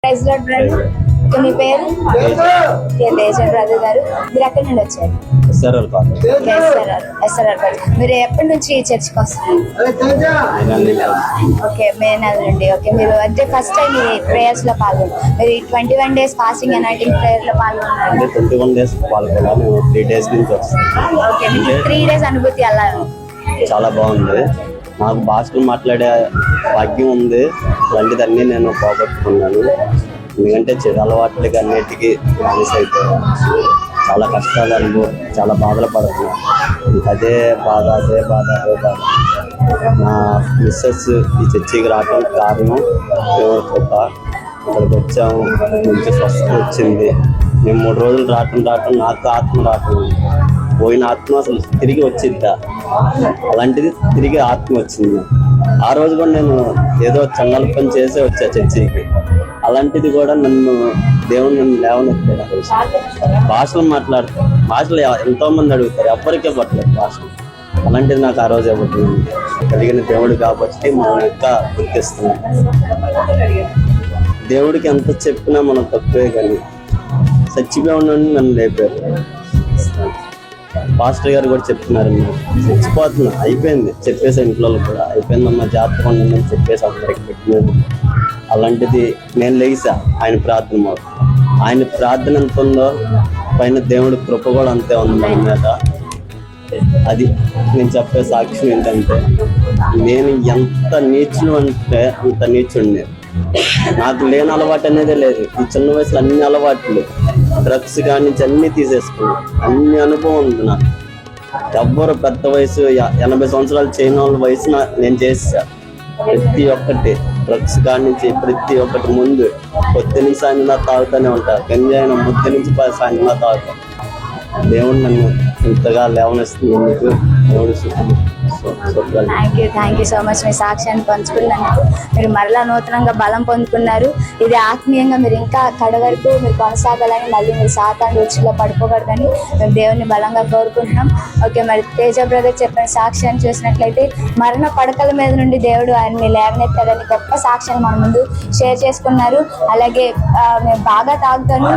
Praise lord brother. మీ పేరు? Teja brother గారు. మీరు ఎక్కడి నుండి వచ్చారు? మీరు ఎప్పటి నుంచి చర్చికి వస్తున్నారు? ఓకే, మే నెల నుండి. ఓకే, మీరు అంటే ఫస్ట్ టైం ఈ ప్రేయర్స్ లో పాల్గొన్నారు. మీరు 21 days ఫాస్టింగ్ అండ్ నైటింగ్ ప్రేయర్ లో పాల్గొన్నారు. 21 days పాల్గొన్నాను. 3 days నుంచి వస్తాను. ఓకే, మీకు 3 days అనుభూతి ఎలా? చాలా బాగుంది. నాకు భాషలు మాట్లాడే భాగ్యం ఉంది. అలాంటిదన్నీ నేను పోగొట్టుకున్నాను. ఎందుకంటే చెడు అలవాట్లకి అన్నిటికీ బానిస అయిపోయాను. చాలా కష్టాలు చాలా బాధలు పడుతున్నాను. అదే బాధ. నా మిస్సెస్ ఈ చర్చికి రావడం కారణం దేవుడి కృప. ఇక్కడికి వచ్చాము, మంచి స్వస్థత వచ్చింది. మేము 3 రోజులు రావటం నాకు ఆత్మ రావటం. పోయిన ఆత్మ అసలు తిరిగి వచ్చిద్దా, అలాంటిది తిరిగి ఆత్మ వచ్చింది. ఆ రోజు కూడా నేను ఏదో చన్నల పని చేసే వచ్చా చర్చికి. అలాంటిది కూడా దేవుడు నన్ను లేవనెత్తాడు. భాషలు మాట్లాడతాను. భాషలు ఎంతో మంది అడుగుతారు, ఎవ్వరికే పట్టలేదు భాషలు. అలాంటిది నాకు ఆ రోజు ఇవ్వట్లేదు. కలిగిన దేవుడు కాబట్టి మనం ఇంకా గుర్తిస్తున్నాం. దేవుడికి ఎంత చెప్పినా మనం తక్కువే. కానీ చచ్చిపోయి ఉన్నాను, నన్ను లేపారు. పాస్టర్ గారు కూడా చెప్తున్నారు, చచ్చిపోతున్నా, అయిపోయింది చెప్పేసి ఇంట్లో కూడా అయిపోయిందమ్మా, జాగ్రత్తగా ఉందని చెప్పేసి అందరికి పెట్టినాను. అలాంటిది నేను లేసా. ఆయన ప్రార్థన ఎంత ఉందో పైన దేవుడి కృప కూడా అంతే ఉంది మన మీద. అది నేను చెప్పే సాక్ష్యం ఏంటంటే, నేను ఎంత నీచుడు అంటే అంత నీచుడిని. నాకు లేని అలవాటు అనేదే లేదు. ఈ చిన్న వయసులో అన్ని అలవాట్లు, డ్రగ్స్ కాని అన్ని తీసేసుకున్నాను. అన్ని అనుభవం ఉంది నాకు. ఎవ్వరు పెద్ద వయసు 80 సంవత్సరాలు చేయని వాళ్ళ వయసు నేను చేసా. ప్రతి ఒక్కటి డ్రగ్స్ కాడి నుంచి ప్రతి ఒక్కటి. ముందు పొద్దున్న సాయంత్రం తాగుతూనే ఉంటా. గంజాయిన ముద్దు నుంచి సాయంత్రం తాగుతా. దేవుడు నన్ను ఇంతగా లేవనెస్తున్నందుకు దేవుడు థ్యాంక్ యూ సో మచ్. మీ సాక్ష్యాన్ని పంచుకున్నందుకు. మీరు మరలా నూతనంగా బలం పొందుకున్నారు. ఇది ఆత్మీయంగా మీరు ఇంకా కడ వరకు మీరు కొనసాగాలని, మళ్ళీ మీరు సాతాను రుచిలో పడిపోకూడదని మేము దేవుని బలంగా కోరుకుంటున్నాం. ఓకే, మరి తేజ బ్రదర్ చెప్పిన సాక్ష్యాన్ని చూసినట్లయితే మరణ పడకల మీద నుండి దేవుడు ఆయన్ని లేవనెత్తాడని గొప్ప సాక్ష్యాన్ని మన ముందు షేర్ చేసుకున్నారు. అలాగే మేము బాగా తాగుతాను,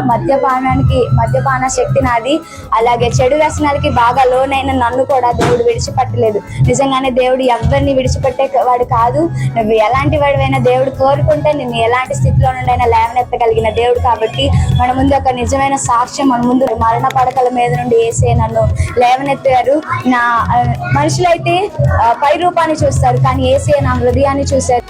మద్యపాన శక్తి నాది, అలాగే చెడు వ్యసనాలకి బాగా లోనైన నన్ను కూడా దేవుడు విడిచిపెట్టలేదు. నిజంగానే దేవుడు ఎవరిని విడిచిపెట్టే వాడు కాదు. నువ్వు ఎలాంటి వాడివైనా దేవుడు కోరుకుంటే నిన్ను ఎలాంటి స్థితిలో నుండైనా లేవనెత్తగలిగిన దేవుడు. కాబట్టి మన ముందు ఒక నిజమైన సాక్ష్యం, మన ముందు మరణ పడకల మీద నుండి యేసే నన్ను లేవనెత్తారు. నా మనుషులైతే పై రూపాన్ని చూస్తారు, కానీ యేసే నా హృదయాన్ని చూశారు.